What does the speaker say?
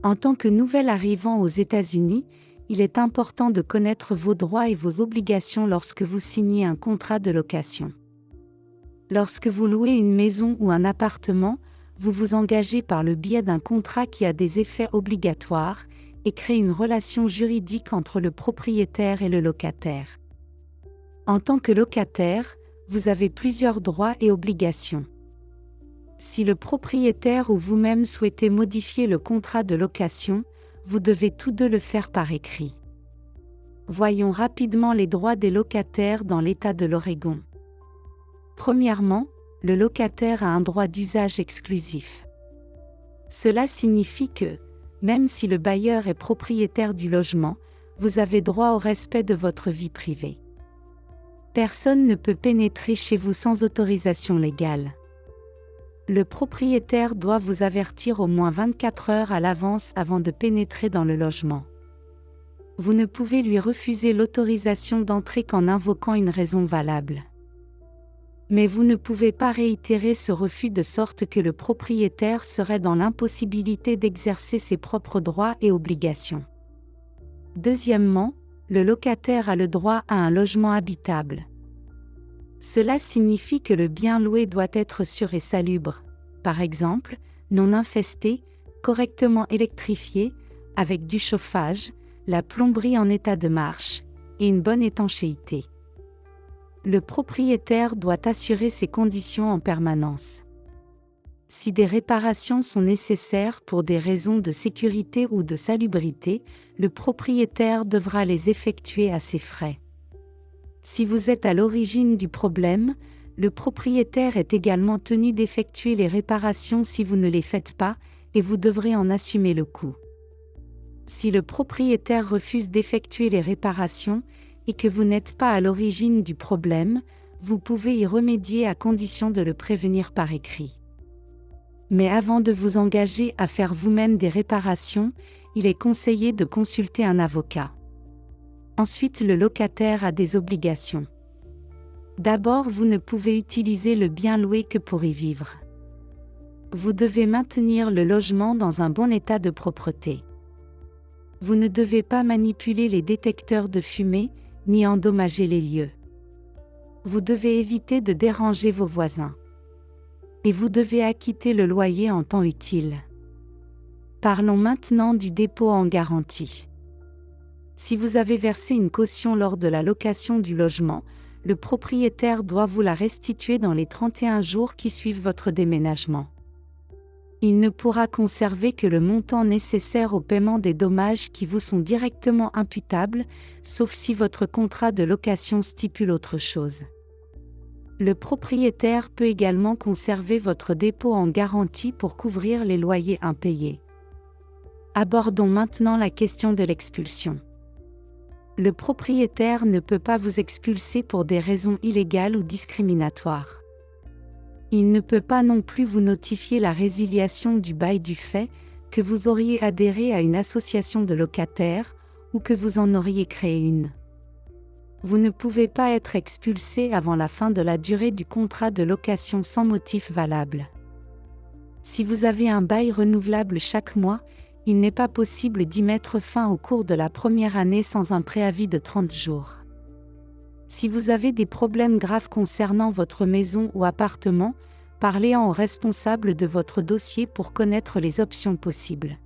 En tant que nouvel arrivant aux États-Unis, il est important de connaître vos droits et vos obligations lorsque vous signez un contrat de location. Lorsque vous louez une maison ou un appartement, vous vous engagez par le biais d'un contrat qui a des effets obligatoires et crée une relation juridique entre le propriétaire et le locataire. En tant que locataire, vous avez plusieurs droits et obligations. Si le propriétaire ou vous-même souhaitez modifier le contrat de location, vous devez tous deux le faire par écrit. Voyons rapidement les droits des locataires dans l'État de l'Oregon. Premièrement, le locataire a un droit d'usage exclusif. Cela signifie que, même si le bailleur est propriétaire du logement, vous avez droit au respect de votre vie privée. Personne ne peut pénétrer chez vous sans autorisation légale. Le propriétaire doit vous avertir au moins 24 heures à l'avance avant de pénétrer dans le logement. Vous ne pouvez lui refuser l'autorisation d'entrer qu'en invoquant une raison valable. Mais vous ne pouvez pas réitérer ce refus de sorte que le propriétaire serait dans l'impossibilité d'exercer ses propres droits et obligations. Deuxièmement, le locataire a le droit à un logement habitable. Cela signifie que le bien loué doit être sûr et salubre, par exemple, non infesté, correctement électrifié, avec du chauffage, la plomberie en état de marche, et une bonne étanchéité. Le propriétaire doit assurer ces conditions en permanence. Si des réparations sont nécessaires pour des raisons de sécurité ou de salubrité, le propriétaire devra les effectuer à ses frais. Si vous êtes à l'origine du problème, le propriétaire est également tenu d'effectuer les réparations si vous ne les faites pas, et vous devrez en assumer le coût. Si le propriétaire refuse d'effectuer les réparations, et que vous n'êtes pas à l'origine du problème, vous pouvez y remédier à condition de le prévenir par écrit. Mais avant de vous engager à faire vous-même des réparations, il est conseillé de consulter un avocat. Ensuite, le locataire a des obligations. D'abord, vous ne pouvez utiliser le bien loué que pour y vivre. Vous devez maintenir le logement dans un bon état de propreté. Vous ne devez pas manipuler les détecteurs de fumée, ni endommager les lieux. Vous devez éviter de déranger vos voisins. Et vous devez acquitter le loyer en temps utile. Parlons maintenant du dépôt en garantie. Si vous avez versé une caution lors de la location du logement, le propriétaire doit vous la restituer dans les 31 jours qui suivent votre déménagement. Il ne pourra conserver que le montant nécessaire au paiement des dommages qui vous sont directement imputables, sauf si votre contrat de location stipule autre chose. Le propriétaire peut également conserver votre dépôt en garantie pour couvrir les loyers impayés. Abordons maintenant la question de l'expulsion. Le propriétaire ne peut pas vous expulser pour des raisons illégales ou discriminatoires. Il ne peut pas non plus vous notifier la résiliation du bail du fait que vous auriez adhéré à une association de locataires ou que vous en auriez créé une. Vous ne pouvez pas être expulsé avant la fin de la durée du contrat de location sans motif valable. Si vous avez un bail renouvelable chaque mois, il n'est pas possible d'y mettre fin au cours de la première année sans un préavis de 30 jours. Si vous avez des problèmes graves concernant votre maison ou appartement, parlez-en au responsable de votre dossier pour connaître les options possibles.